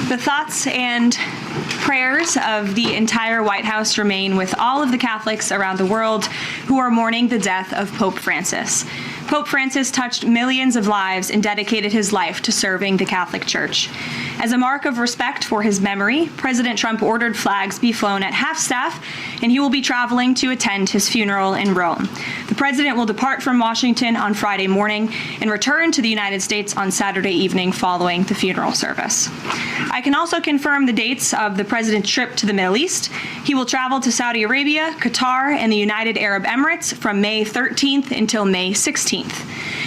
The thoughts and prayers of the entire White House remain with all of the Catholics around the world who are mourning the death of Pope Francis. Pope Francis touched millions of lives and dedicated his life to serving the Catholic Church. As a mark of respect for his memory, President Trump ordered flags be flown at half-staff, and he will be traveling to attend his funeral in Rome. The president will depart from Washington on Friday morning and return to the United States on Saturday evening following the funeral service. I can also confirm the dates of the president's trip to the Middle East. He will travel to Saudi Arabia, Qatar, and the United Arab Emirates from May 13th until May 16th.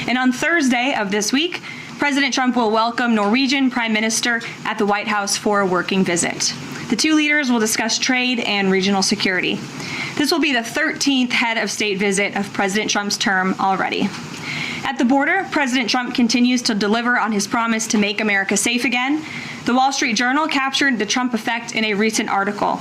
And on Thursday of this week, President Trump will welcome Norwegian Prime Minister at the White House for a working visit. The two leaders will discuss trade and regional security. This will be the 13th head of state visit of President Trump's term already. At the border, President Trump continues to deliver on his promise to make America safe again. The Wall Street Journal captured the Trump effect in a recent article.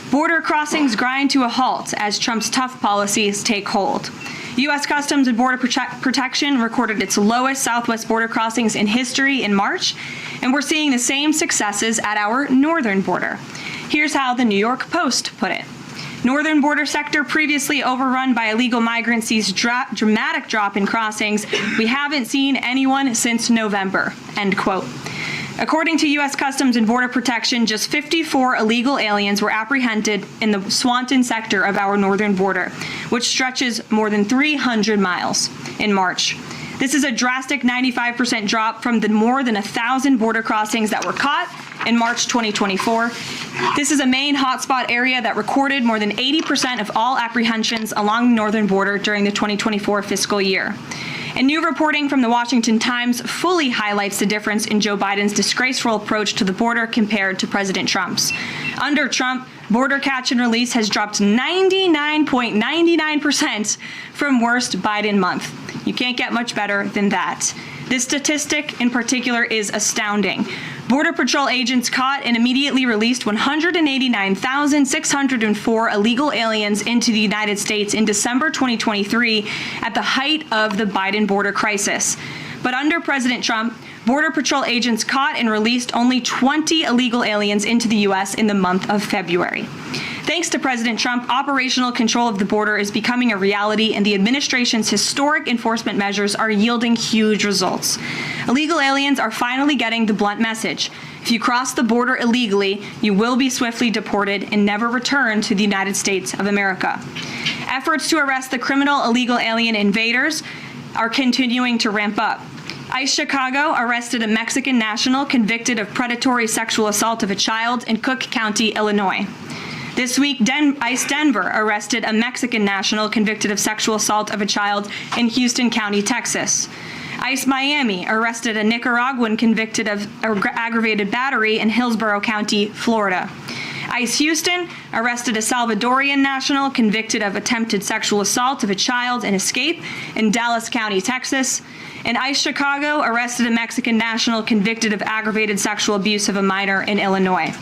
Border crossings grind to a halt as Trump's tough policies take hold. U.S. Customs and Border Protection recorded its lowest southwest border crossings in history in March, and we're seeing the same successes at our northern border. Here's how the New York Post put it. Northern border sector previously overrun by illegal migrants sees dramatic drop in crossings. We haven't seen anyone since November, end quote. According to U.S. Customs and Border Protection, just 54 illegal aliens were apprehended in the Swanton sector of our northern border, which stretches more than 300 miles in March. This is a drastic 95% drop from the more than 1,000 border crossings that were caught in March 2024. This is a main hotspot area that recorded more than 80% of all apprehensions along the northern border during the 2024 fiscal year. And new reporting from the Washington Times fully highlights the difference in Joe Biden's disgraceful approach to the border compared to President Trump's. Under Trump, border catch and release has dropped 99.99% from worst Biden month. You can't get much better than that. This statistic in particular is astounding. Border Patrol agents caught and immediately released 189,604 illegal aliens into the United States in December 2023 at the height of the Biden border crisis. But under President Trump, Border Patrol agents caught and released only 20 illegal aliens into the U.S. in the month of February. Thanks to President Trump, operational control of the border is becoming a reality, and the administration's historic enforcement measures are yielding huge results. Illegal aliens are finally getting the blunt message. If you cross the border illegally, you will be swiftly deported and never return to the United States of America. Efforts to arrest the criminal illegal alien invaders are continuing to ramp up. ICE Chicago arrested a Mexican national convicted of predatory sexual assault of a child in Cook County, Illinois. This week, ICE Denver arrested a Mexican national convicted of sexual assault of a child in Houston County, Texas. ICE Miami arrested a Nicaraguan convicted of aggravated battery in Hillsborough County, Florida. ICE Houston arrested a Salvadorian national convicted of attempted sexual assault of a child in Escape in Dallas County, Texas. And ICE Chicago arrested a Mexican national convicted of aggravated sexual abuse of a minor in Illinois.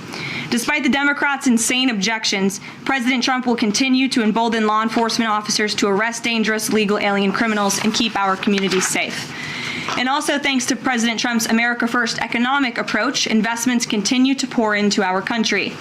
Despite the Democrats' insane objections, President Trump will continue to embolden law enforcement officers to arrest dangerous legal alien criminals and keep our communities safe. And also thanks to President Trump's America First economic approach, investments continue to pour into our country.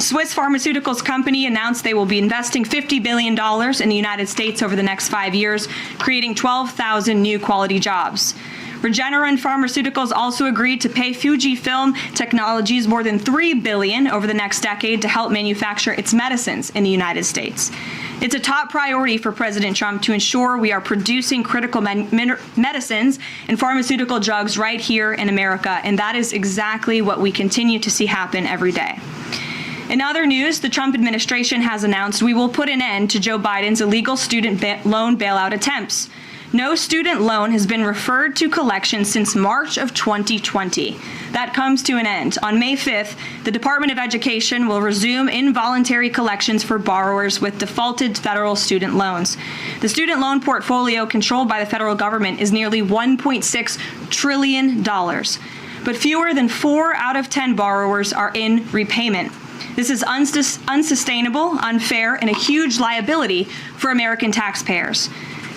Swiss pharmaceuticals company announced they will be investing $50 billion in the United States over the next 5 years, creating 12,000 new quality jobs. Regeneron Pharmaceuticals also agreed to pay Fujifilm Technologies more than $3 billion over the next decade to help manufacture its medicines in the United States. It's a top priority for President Trump to ensure we are producing critical medicines and pharmaceutical drugs right here in America, and that is exactly what we continue to see happen every day. In other news, the Trump administration has announced we will put an end to Joe Biden's illegal student loan bailout attempts. No student loan has been referred to collection since March of 2020. That comes to an end. On May 5th, the Department of Education will resume involuntary collections for borrowers with defaulted federal student loans. The student loan portfolio controlled by the federal government is nearly $1.6 trillion, but fewer than 4 out of 10 borrowers are in repayment. This is unsustainable, unfair, and a huge liability for American taxpayers.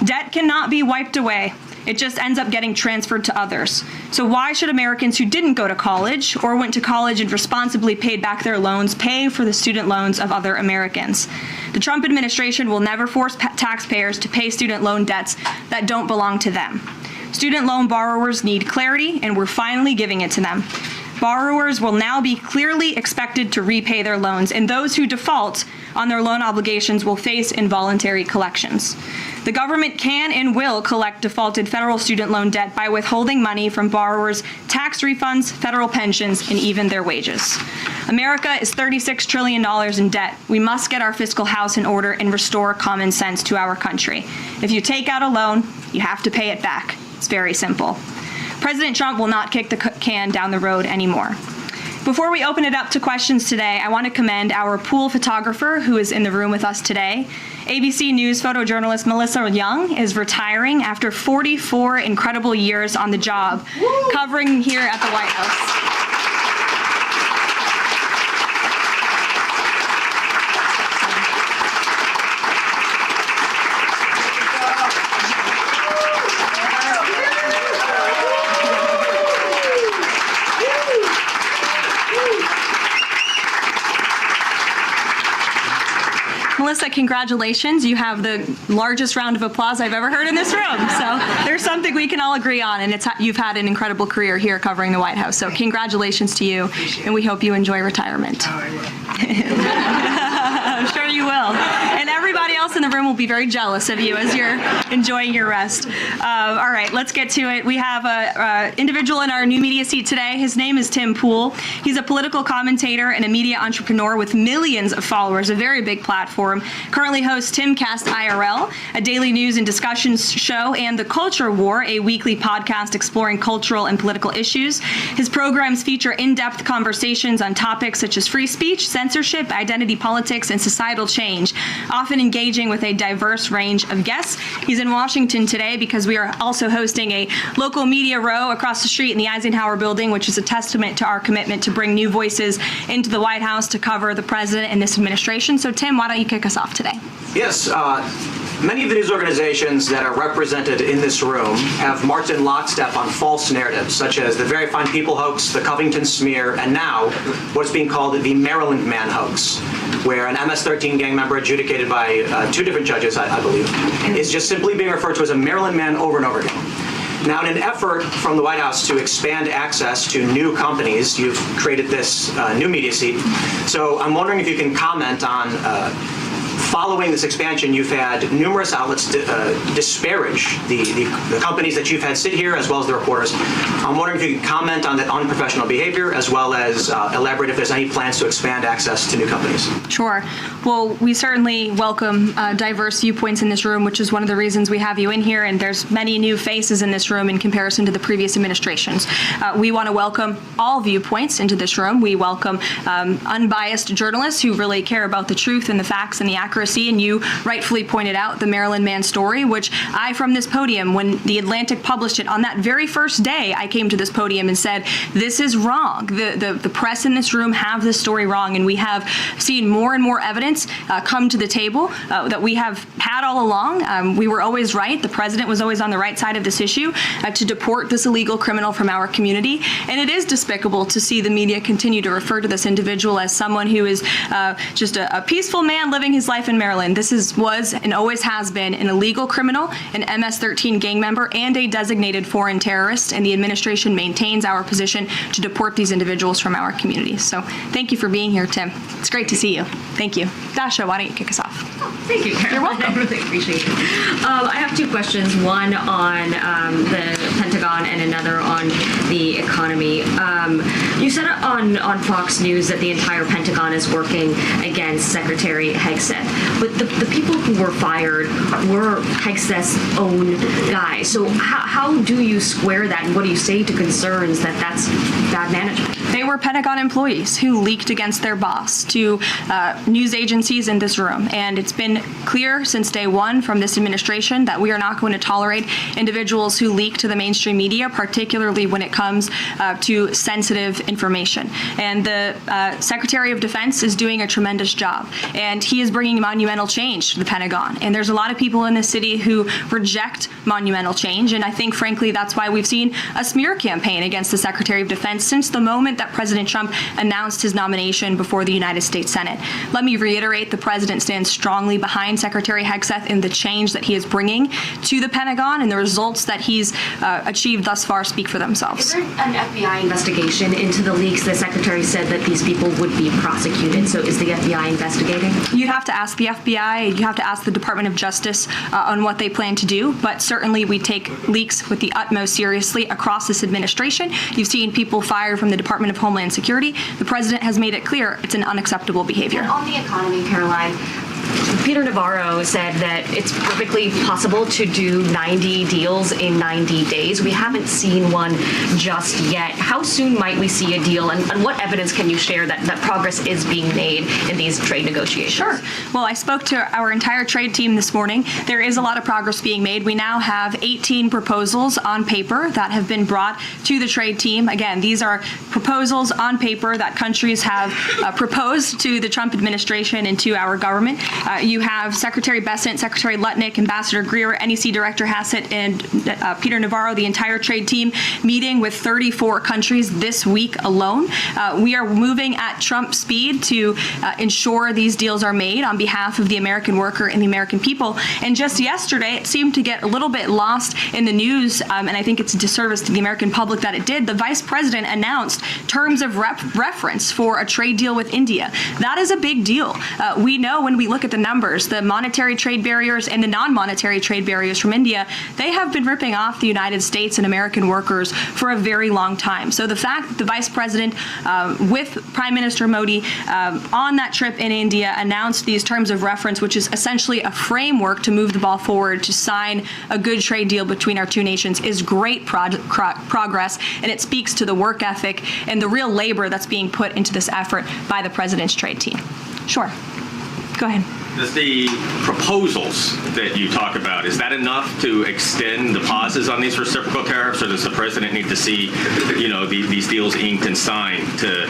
Debt cannot be wiped away. It just ends up getting transferred to others. So why should Americans who didn't go to college or went to college and responsibly paid back their loans pay for the student loans of other Americans? The Trump administration will never force taxpayers to pay student loan debts that don't belong to them. Student loan borrowers need clarity, and we're finally giving it to them. Borrowers will now be clearly expected to repay their loans, and those who default on their loan obligations will face involuntary collections. The government can and will collect defaulted federal student loan debt by withholding money from borrowers, tax refunds, federal pensions, and even their wages. America is $36 trillion in debt. We must get our fiscal house in order and restore common sense to our country. If you take out a loan, you have to pay it back. It's very simple. President Trump will not kick the can down the road anymore. Before we open it up to questions today, I want to commend our pool photographer who is in the room with us today. ABC News photojournalist Melissa Young is retiring after 44 incredible years on the job, covering here at the White House. Melissa, congratulations. You have the largest round of applause I've ever heard in this room. So there's something we can all agree on, and you've had an incredible career here covering the White House. So congratulations to you, and we hope you enjoy retirement. I'm sure you will. And everybody else in the room will be very jealous of you as you're enjoying your rest. All right, let's get to it. We have an individual in our new media seat today. His name is Tim Pool. He's a political commentator and a media entrepreneur with millions of followers, a very big platform. Currently hosts Timcast IRL, a daily news and discussions show, and The Culture War, a weekly podcast exploring cultural and political issues. His programs feature in-depth conversations on topics such as free speech, censorship, identity politics, and societal change, often engaging with a diverse range of guests. He's in Washington today because we are also hosting a local media row across the street in the Eisenhower building, which is a testament to our commitment to bring new voices into the White House to cover the president and this administration. So Tim, why don't you kick us off today? Yes. Many of the news organizations that are represented in this room have marched in lockstep on false narratives, such as the Very Fine People hoax, the Covington smear, and now what's being called the Maryland Man hoax, where an MS-13 gang member adjudicated by 2 different judges, I believe, is just simply being referred to as a Maryland Man over and over again. Now, in an effort from the White House to expand access to new companies, you've created this new media seat. So I'm wondering if you can comment on following this expansion, you've had numerous outlets disparage the companies that you've had sit here, as well as the reporters. I'm wondering if you can comment on that unprofessional behavior, as well as elaborate if there's any plans to expand access to new companies. Sure. Well, we certainly welcome diverse viewpoints in this room, which is one of the reasons we have you in here, and there's many new faces in this room in comparison to the previous administrations. We want to welcome all viewpoints into this room. We welcome unbiased journalists who really care about the truth and the facts and the accuracy, and you rightfully pointed out the Maryland Man story, which I, from this podium, when The Atlantic published it on that very first day, I came to this podium and said, this is wrong. The press in this room have this story wrong, and we have seen more and more evidence come to the table that we have had all along. We were always right. The president was always on the right side of this issue to deport this illegal criminal from our community, and it is despicable to see the media continue to refer to this individual as someone who is just a peaceful man living his life in Maryland. This was and always has been an illegal criminal, an MS-13 gang member, and a designated foreign terrorist, and the administration maintains our position to deport these individuals from our communities. So thank you for being here, Tim. It's great to see you. Thank you. Dasha, why don't you kick us off? Thank you, Carol. You're welcome. I really appreciate it. I have 2 questions, one on the Pentagon and another on the economy. You said on Fox News that the entire Pentagon is working against Secretary Hegseth, but the people who were fired were Hegseth's own guys. So how do you square that, and what do you say to concerns that that's bad management? They were Pentagon employees who leaked against their boss to news agencies in this room. And it's been clear since day one from this administration that we are not going to tolerate individuals who leak to the mainstream media, particularly when it comes to sensitive information. And the Secretary of Defense is doing a tremendous job, and he is bringing monumental change to the Pentagon. And there's a lot of people in this city who reject monumental change, and I think, frankly, that's why we've seen a smear campaign against the Secretary of Defense since the moment that President Trump announced his nomination before the United States Senate. Let me reiterate, the President stands strongly behind Secretary Hegseth in the change that he is bringing to the Pentagon, and the results that he's achieved thus far speak for themselves. Is there an FBI investigation into the leaks? The Secretary said that these people would be prosecuted, so is the FBI investigating? You'd have to ask the FBI, you have to ask the Department of Justice on what they plan to do, but certainly we take leaks with the utmost seriously across this administration. You've seen people fired from the Department of Homeland Security. The President has made it clear it's an unacceptable behavior. And on the economy, Caroline, Peter Navarro said that it's perfectly possible to do 90 deals in 90 days. We haven't seen one just yet. How soon might we see a deal, and what evidence can you share that progress is being made in these trade negotiations? Sure. Well, I spoke to our entire trade team this morning. There is a lot of progress being made. We now have 18 proposals on paper that have been brought to the trade team. Again, these are proposals on paper that countries have proposed to the Trump administration and to our government. You have Secretary Bessent, Secretary Lutnick, Ambassador Greer, NEC Director Hassett, and Peter Navarro, the entire trade team, meeting with 34 countries this week alone. We are moving at Trump speed to ensure these deals are made on behalf of the American worker and the American people. And just yesterday, it seemed to get a little bit lost in the news, and I think it's a disservice to the American public that it did. The Vice President announced terms of reference for a trade deal with India. That is a big deal. We know when we look at the numbers, the monetary trade barriers and the non-monetary trade barriers from India, they have been ripping off the United States and American workers for a very long time. So the fact that the Vice President with Prime Minister Modi on that trip in India announced these terms of reference, which is essentially a framework to move the ball forward to sign a good trade deal between our two nations, is great progress, and it speaks to the work ethic and the real labor that's being put into this effort by the President's trade team. Sure. Go ahead. Does the proposals that you talk about, is that enough to extend the pauses on these reciprocal tariffs, or does the President need to see, these deals inked and signed to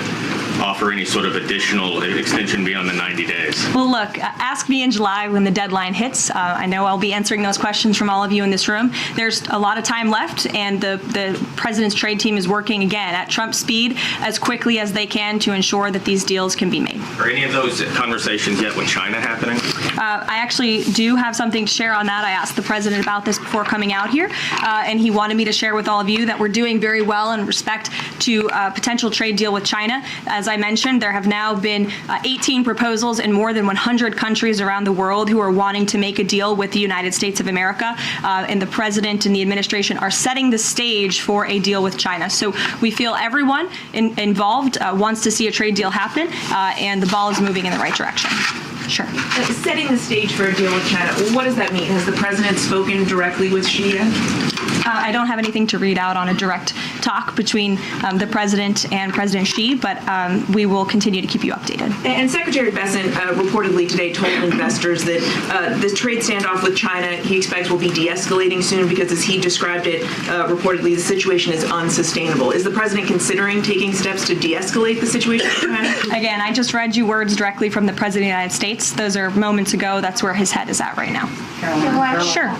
offer any sort of additional extension beyond the 90 days? Well, look, ask me in July when the deadline hits. I know I'll be answering those questions from all of you in this room. There's a lot of time left, and the President's trade team is working, again, at Trump speed as quickly as they can to ensure that these deals can be made. Are any of those conversations yet with China happening? I actually do have something to share on that. I asked the President about this before coming out here, and he wanted me to share with all of you that we're doing very well in respect to a potential trade deal with China. As I mentioned, there have now been 18 proposals in more than 100 countries around the world who are wanting to make a deal with the United States of America, and the President and the administration are setting the stage for a deal with China. So we feel everyone involved wants to see a trade deal happen, and the ball is moving in the right direction. Sure. Setting the stage for a deal with China, what does that mean? Has the President spoken directly with Xi yet? I don't have anything to read out on a direct talk between the President and President Xi, but we will continue to keep you updated. And Secretary Bessent reportedly today told investors that the trade standoff with China he expects will be de-escalating soon because, as he described it, reportedly the situation is unsustainable. Is the President considering taking steps to de-escalate the situation with China? Again, I just read you words directly from the President of the United States. Those are moments ago. That's where his head is at right now. Caroline. Sure.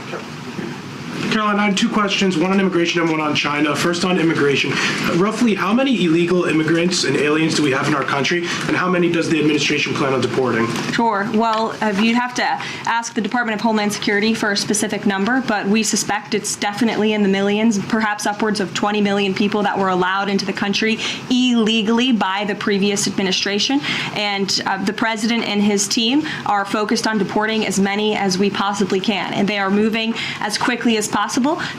Caroline, I had two questions, one on immigration and one on China. First on immigration. Roughly how many illegal immigrants and aliens do we have in our country, and how many does the administration plan on deporting? Sure. Well, you'd have to ask the Department of Homeland Security for a specific number, but we suspect it's definitely in the millions, perhaps upwards of 20 million people that were allowed into the country illegally by the previous administration. And the President and his team are focused on deporting as many as we possibly can, and they are moving as quickly as possible.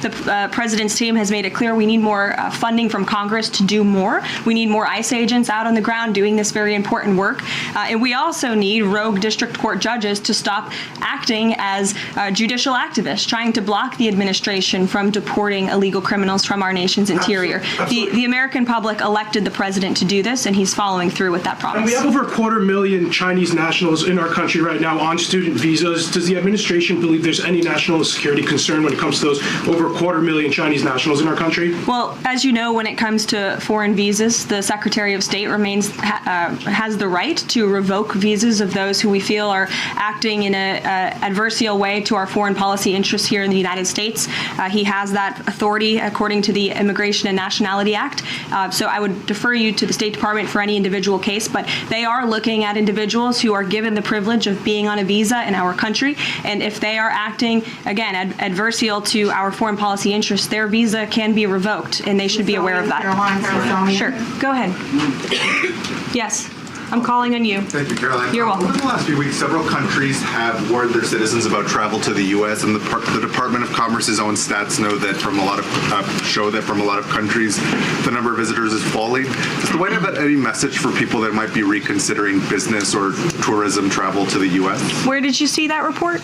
The President's team has made it clear we need more funding from Congress to do more. We need more ICE agents out on the ground doing this very important work. And we also need rogue district court judges to stop acting as judicial activists, trying to block the administration from deporting illegal criminals from our nation's interior. The American public elected the President to do this, and he's following through with that promise. And we have over 250,000 Chinese nationals in our country right now on student visas. Does the administration believe there's any national security concern when it comes to those those over 250,000 Chinese nationals in our country? Well, as you know, when it comes to foreign visas, the Secretary of State has the right to revoke visas of those who we feel are acting in an adversarial way to our foreign policy interests here in the United States. He has that authority according to the Immigration and Nationality Act. So I would defer you to the State Department for any individual case, but they are looking at individuals who are given the privilege of being on a visa in our country, and if they are acting, again, adversarial to our foreign policy interests, their visa can be revoked, and they should be aware of that. Sure. Go ahead. Yes. I'm calling on you. Thank you, Caroline. You're welcome. Within the last few weeks, several countries have warned their citizens about travel to the U.S., and the Department of Commerce's own stats know that from a lot of countries, the number of visitors is falling. Does the White House have any message for people that might be reconsidering business or tourism travel to the U.S.? Where did you see that report?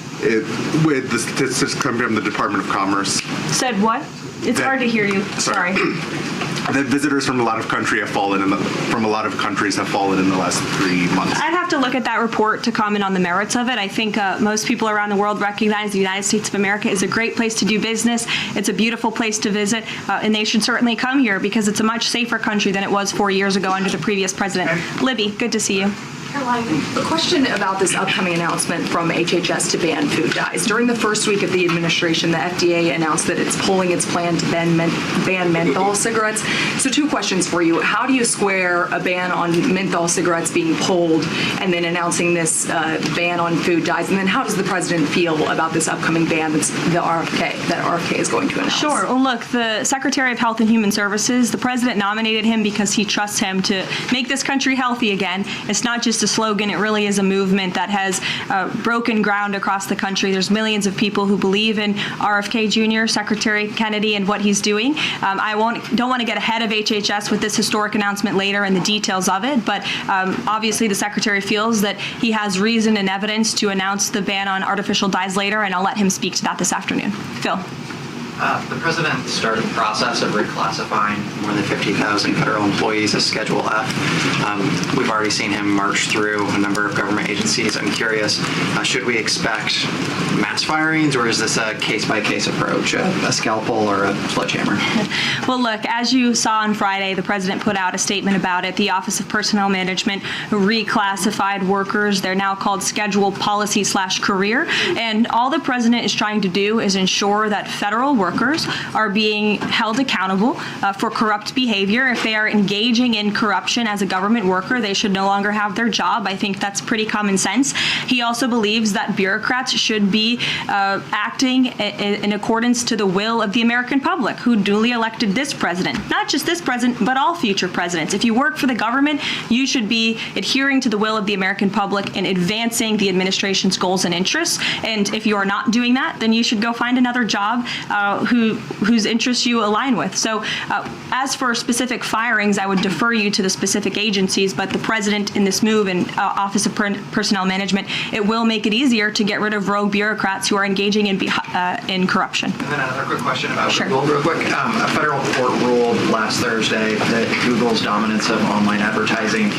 With the statistics coming from the Department of Commerce. Said what? It's hard to hear you. Sorry. That visitors from a lot of countries have fallen in the last 3 months. I'd have to look at that report to comment on the merits of it. I think most people around the world recognize the United States of America is a great place to do business. It's a beautiful place to visit, and they should certainly come here because it's a much safer country than it was 4 years ago under the previous president. Libby, good to see you. Caroline, a question about this upcoming announcement from HHS to ban food dyes. During the first week of the administration, the FDA announced that it's pulling its plan to ban menthol cigarettes. So 2 questions for you. How do you square a ban on menthol cigarettes being pulled and then announcing this ban on food dyes? And then how does the president feel about this upcoming ban that RFK is going to announce? Sure. Well, look, the Secretary of Health and Human Services, the president nominated him because he trusts him to make this country healthy again. It's not just a slogan, it really is a movement that has broken ground across the country. There's millions of people who believe in RFK Jr., Secretary Kennedy, and what he's doing. I don't want to get ahead of HHS with this historic announcement later and the details of it, but obviously the Secretary feels that he has reason and evidence to announce the ban on artificial dyes later, and I'll let him speak to that this afternoon. Phil. The president started the process of reclassifying more than 50,000 federal employees as Schedule F. We've already seen him march through a number of government agencies. I'm curious, should we expect mass firings, or is this a case-by-case approach, a scalpel or a sledgehammer? Well, look, as you saw on Friday, the president put out a statement about it. The Office of Personnel Management reclassified workers. They're now called Schedule Policy/Career. And all the president is trying to do is ensure that federal workers are being held accountable for corrupt behavior. If they are engaging in corruption as a government worker, they should no longer have their job. I think that's pretty common sense. He also believes that bureaucrats should be acting in accordance to the will of the American public, who duly elected this president. Not just this president, but all future presidents. If you work for the government, you should be adhering to the will of the American public and advancing the administration's goals and interests. And if you are not doing that, then you should go find another job whose interests you align with. So as for specific firings, I would defer you to the specific agencies, but the president in this move and Office of Personnel Management, it will make it easier to get rid of rogue bureaucrats who are engaging in corruption. And then another quick question about Sure. Google real quick. A federal court ruled last Thursday that Google's dominance of online advertising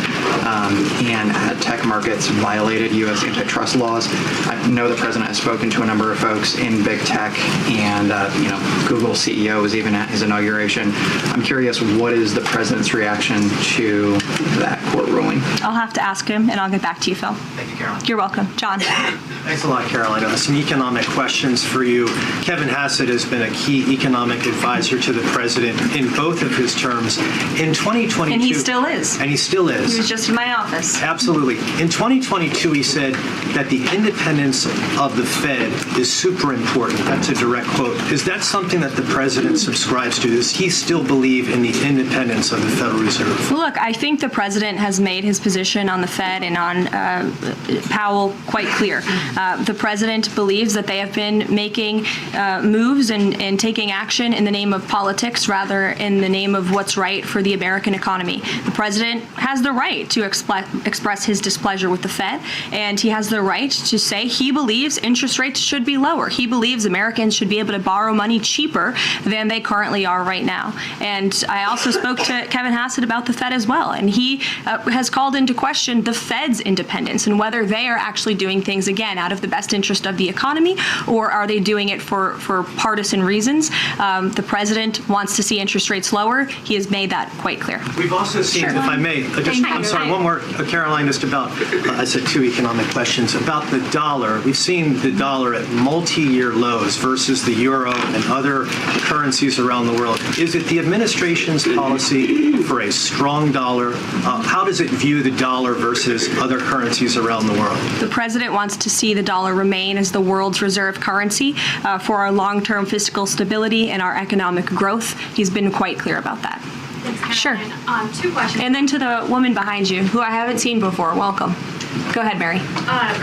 and ad tech markets violated U.S. antitrust laws. I know the president has spoken to a number of folks in big tech, and Google CEO was even at his inauguration. I'm curious, what is the president's reaction to that court ruling? I'll have to ask him, and I'll get back to you, Phil. Thank you, Caroline. You're welcome. John. Thanks a lot, Caroline. Some economic questions for you. Kevin Hassett has been a key economic advisor to the president in both of his terms. In 2022... And he still is. And he still is. He was just in my office. Absolutely. In 2022, he said that the independence of the Fed is super important. That's a direct quote. Is that something that the president subscribes to? Does he still believe in the independence of the Federal Reserve? Look, I think the president has made his position on the Fed and on Powell quite clear. The president believes that they have been making moves and taking action in the name of politics rather in the name of what's right for the American economy. The president has the right to express his displeasure with the Fed, and he has the right to say he believes interest rates should be lower. He believes Americans should be able to borrow money cheaper than they currently are right now. And And I also spoke to Kevin Hassett about the Fed as well, and he has called into question the Fed's independence and whether they are actually doing things, again, out of the best interest of the economy, or are they doing it for partisan reasons. The president wants to see interest rates lower. He has made that quite clear. We've also seen, if I may, I'm sorry, one more, Caroline, just about, I said two economic questions. About the dollar, we've seen the dollar at multi-year lows versus the euro and other currencies around the world. Is it the administration's policy for a strong dollar? How does it view the dollar versus other currencies around the world? The president wants to see the dollar remain as the world's reserve currency for our long-term fiscal stability and our economic growth. He's been quite clear about that. Sure. Two questions. And then to the woman behind you, who I haven't seen before, welcome. Go ahead, Mary.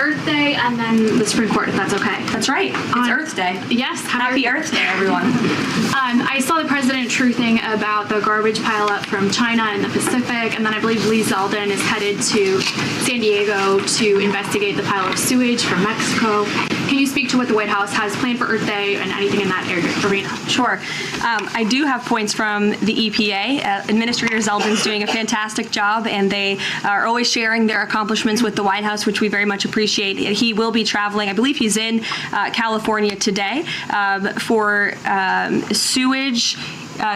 Earth Day and then the Supreme Court, if that's okay. That's right. It's Earth Day. Yes. Happy Earth Day, everyone. I saw the president truthing about the garbage pileup from China in the Pacific, and then I believe Lee Zeldin is headed to San Diego to investigate the pile of sewage from Mexico. Can you speak to what the White House has planned for Earth Day and anything in that arena? Sure. I do have points from the EPA. Administrator Zeldin's doing a fantastic job, and they are always sharing their accomplishments with the White House, which we very much appreciate. He will be traveling. I believe he's in California today for sewage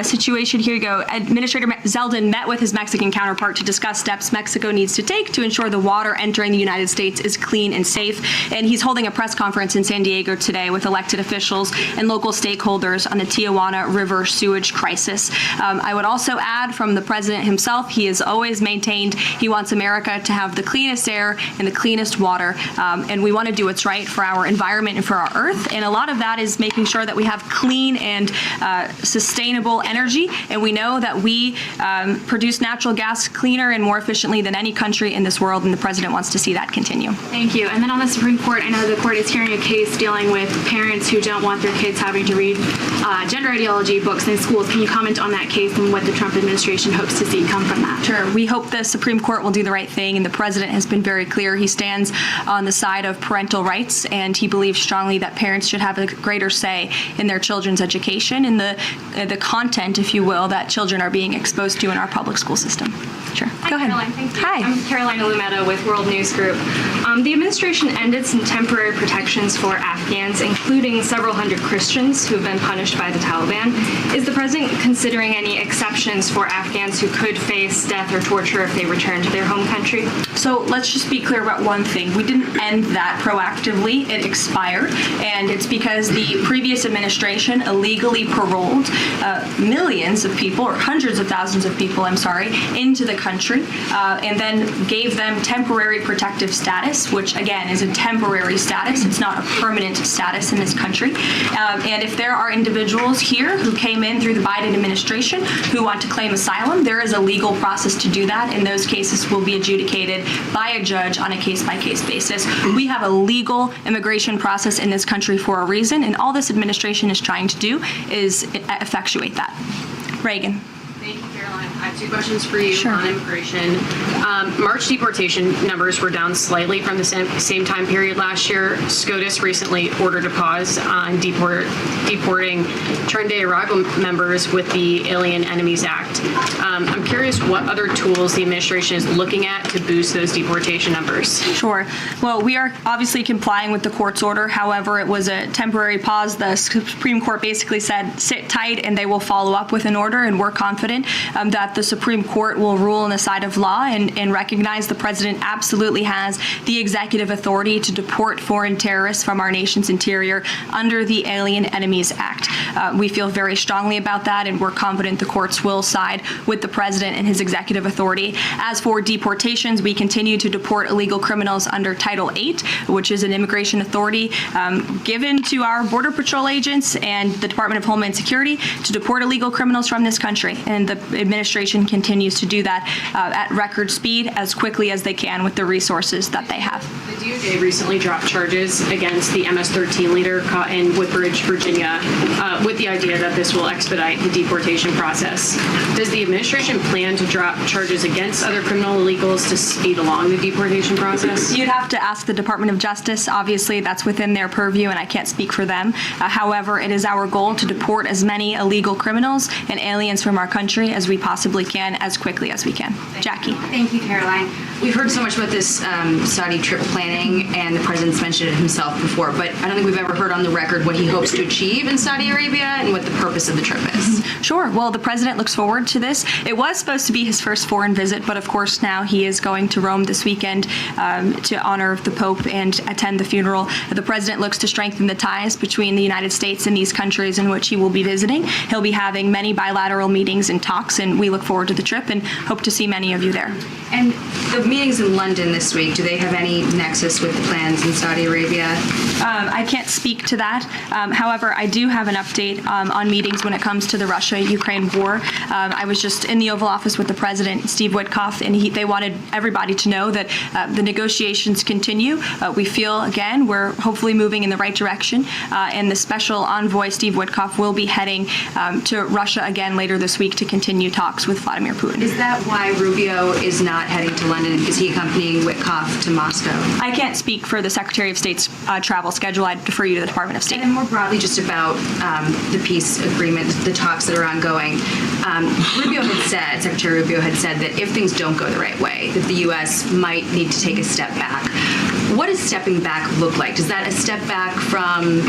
situation. Here you go. Administrator Zeldin met with his Mexican counterpart to discuss steps Mexico needs to take to ensure the water entering the United States is clean and safe. And he's holding a press conference in San Diego today with elected officials and local stakeholders on the Tijuana River sewage crisis. I would also add from the president himself, he has always maintained he wants America to have the cleanest air and the cleanest water. And we want to do what's right for our environment and for our earth. And a lot of that is making sure that we have clean and sustainable energy, and we know that we produce natural gas cleaner and more efficiently than any country in this world, and the president wants to see that continue. Thank you. And then on the Supreme Court, I know the court is hearing a case dealing with parents who don't want their kids having to read gender ideology books in schools. Can you comment on that case and what the Trump administration hopes to see come from that? Sure. We hope the Supreme Court will do the right thing, and the president has been very clear. He stands on the side of parental rights, and he believes strongly that parents should have a greater say in their children's education and the content, if you will, that children are being exposed to in our public school system. Sure. Go ahead. Caroline, thank you. Hi. I'm Carolina Lumetta with World News Group. The administration ended some temporary protections for Afghans, including several hundred Christians who have been punished by the Taliban. Is the president considering any exceptions for Afghans who could face death or torture if they return to their home country? So let's just be clear about one thing. We didn't end that proactively. It expired, and it's because the previous administration illegally paroled millions of people, or hundreds of thousands of people, into the country, and then gave them temporary protective status, which again is a temporary status. It's not a permanent status in this country. And if there are individuals here who came in through the Biden administration who want to claim asylum, there is a legal process to do that, and those cases will be adjudicated by a judge on a case-by-case basis. We have a legal immigration process in this country for a reason, and all this administration is trying to do is effectuate that. Reagan. Thank you, Caroline. I have two questions for you Sure. on immigration. March deportation numbers were down slightly from the same time period last year. SCOTUS recently ordered a pause on deporting term-day arrival members with the Alien Enemies Act. I'm curious what other tools the administration is looking at to boost those deportation numbers. Sure. Well, we are obviously complying with the court's order. However, it was a temporary pause. The Supreme Court basically said, sit tight, and they will follow up with an order, and we're confident that the Supreme Court will rule on the side of law and recognize the president absolutely has the executive authority to deport foreign terrorists from our nation's interior under the Alien Enemies Act. We feel very strongly about that, and we're confident the courts will side with the president and his executive authority. As for deportations, we continue to deport illegal criminals under Title VIII, which is an immigration authority given to our Border Patrol agents and the Department of Homeland Security to deport illegal criminals from this country. And the administration continues to do that at record speed as quickly as they can with the resources that they have. The DOJ recently dropped charges against the MS-13 leader caught in Woodbridge, Virginia, with the idea that this will expedite the deportation process. Does the administration plan to drop charges against other criminal illegals to speed along the deportation process? You'd have to ask the Department of Justice. Obviously, that's within their purview, and I can't speak for them. However, it is our goal to deport as many illegal criminals and aliens from our country country as we possibly can, as quickly as we can. Jackie. Thank you, Caroline. We've heard so much about this Saudi trip planning, and the president's mentioned it himself before, but I don't think we've ever heard on the record what he hopes to achieve in Saudi Arabia and what the purpose of the trip is. Sure. Well, the president looks forward to this. It was supposed to be his first foreign visit, but of course now he is going to Rome this weekend to honor the Pope and attend the funeral. The president looks to strengthen the ties between the United States and these countries in which he will be visiting. He'll be having many bilateral meetings and talks, and we look forward to the trip and hope to see many of you there. And the meetings in London this week, do they have any nexus with the plans in Saudi Arabia? I can't speak to that. However, I do have an update on meetings when it comes to the Russia-Ukraine war. I was just in the Oval Office with the President, Steve Witkoff, and they wanted everybody to know that the negotiations continue. We feel, again, we're hopefully moving in the right direction, and the special envoy, Steve Witkoff, will be heading to Russia again later this week to continue talks with Vladimir Putin. Is that why Rubio is not heading to London? Is he accompanying Witkoff to Moscow? I can't speak for the Secretary of State's travel schedule. I'd defer you to the Department of State. And then more broadly, just about the peace agreement, the talks that are ongoing. Secretary Rubio had said that if things don't go the right way, that the U.S. might need to take a step back. What does stepping back look like? Is that a step back from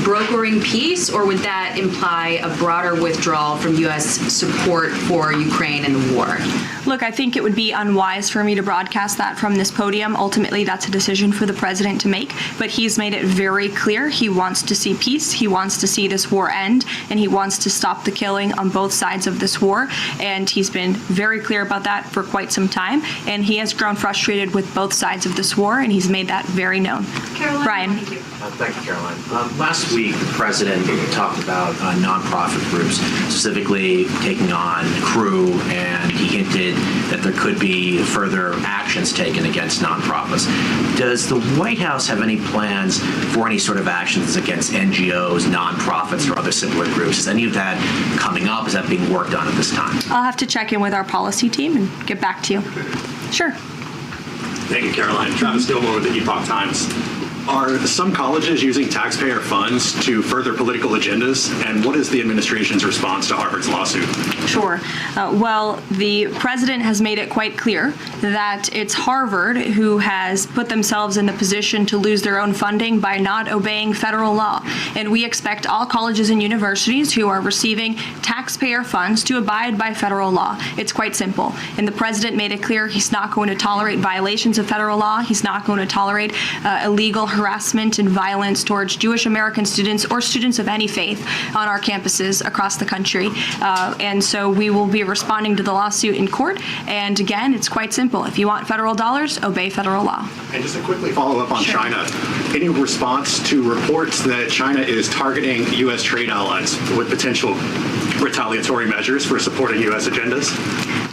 brokering peace, or would that imply a broader withdrawal from U.S. support for Ukraine and the war? Look, I think it would be unwise for me to broadcast that from this podium. Ultimately, that's a decision for the president to make, but he's made it very clear he wants to see peace, he wants to see this war end, and he wants to stop the killing on both sides of this war, and he's been very clear about that for quite some time, and he has grown frustrated with both sides of this war, and he's made that very known. Caroline, Brian. thank you. Thank you, Caroline. Last week, the president talked about nonprofit groups, specifically taking on crew, and he hinted that there could be further actions taken against nonprofits. Does the White House have any plans for any sort of actions against NGOs, nonprofits, or other similar groups? Is any of that coming up? Is that being worked on at this time? I'll have to check in with our policy team and get back to you. Sure. Thank you, Caroline. Travis Gilmore with the Epoch Times. Are some colleges using taxpayer funds to further political agendas? And what is the administration's response to Harvard's lawsuit? Sure. Well, the president has made it quite clear that it's Harvard who has put themselves in the position to lose their own funding by not obeying federal law. And we expect all colleges and universities who are receiving taxpayer funds to abide by federal law. It's quite simple. And the president made it clear he's not going to tolerate violations of federal law. He's not going to tolerate illegal harassment and violence towards Jewish American students or students of any faith on our campuses across the country. And so we will be responding to the lawsuit in court. And again, it's quite simple. If you want federal dollars, obey federal law. And just to quickly follow up on China, any response to reports that China is targeting U.S. trade allies with potential retaliatory measures for supporting U.S. agendas?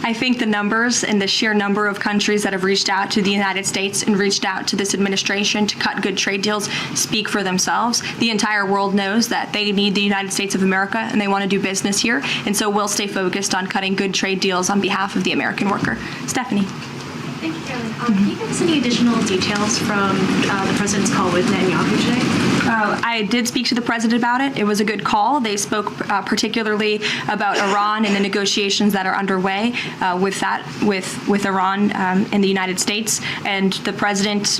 I think the numbers and the sheer number of countries that have reached out to the United States and reached out to this administration to cut good trade deals speak for themselves. The entire world knows that they need the United States of America and they want to do business here. And so we'll stay focused on cutting good trade deals on behalf of the American worker. Stephanie. Thank you, Caroline. Can you give us any additional details from the president's call with Netanyahu today? I did speak to the president about it. It was a good call. They spoke particularly about Iran and the negotiations that are underway with Iran and the United States. And the president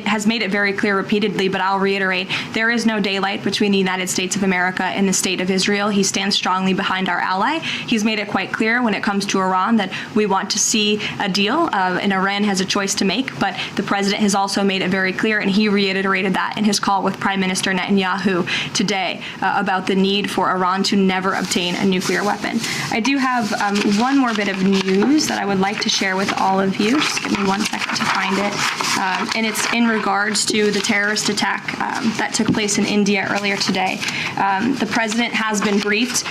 has made it very clear repeatedly, but I'll reiterate, there is no daylight between the United States of America and the state of Israel. He stands strongly behind our ally. He's made it quite clear when it comes to Iran that we want to see a deal, and Iran has a choice to make. But the president has also made it very clear, and he reiterated that in his call with Prime Minister Netanyahu today about the need for Iran to never obtain a nuclear weapon. I do have one more bit of news that I would like to share with all of you. Just give me 1 second to find it. And it's in regards to the terrorist attack that took place in India earlier today. The president has been briefed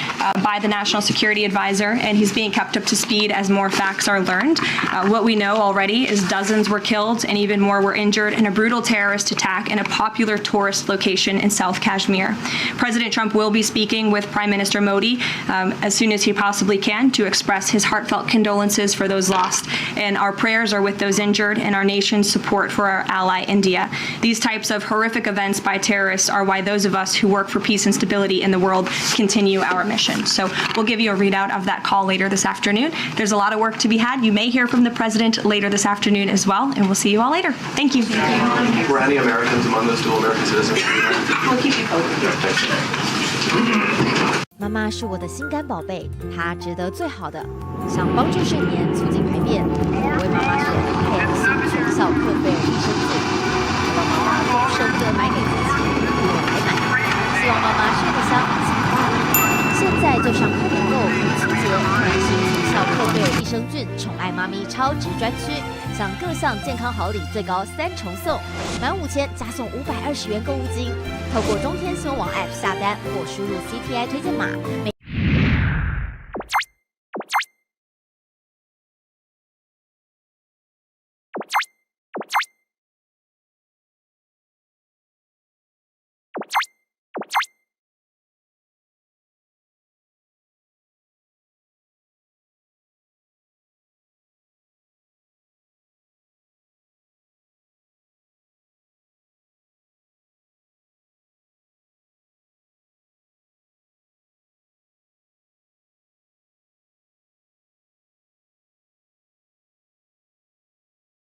by the National Security Advisor, and he's being kept up to speed as more facts are learned. What we know already, as dozens were killed and even more were injured in a brutal terrorist attack in a popular tourist location in South Kashmir. President Trump will be speaking with Prime Minister Modi as soon as he possibly can to express his heartfelt condolences for those lost. And our prayers are with those injured and our nation's support for our ally, India. These types of horrific events by terrorists are why those of us who work for peace and stability in the world continue our mission. So we'll give you a readout of that call later this afternoon. There's a lot of work to be had. You may hear from the president later this afternoon as well, and we'll see you all later. Thank you. Were any Americans among those dual American citizens? We'll keep you posted. 妈妈是我的心肝宝贝，她值得最好的。想帮助睡眠，促进排便，我为妈妈选配新全效克菲尔益生菌，希望妈妈不舍不得买给自己，为我来买。希望妈妈睡得香，醒得大。现在就上快点购母亲节买新全效克菲尔益生菌，宠爱妈咪超值专区，享各项健康好礼最高3重送，满5000加送520元购物金。透过中天新闻网 App 下单或输入 CTI 推荐码，每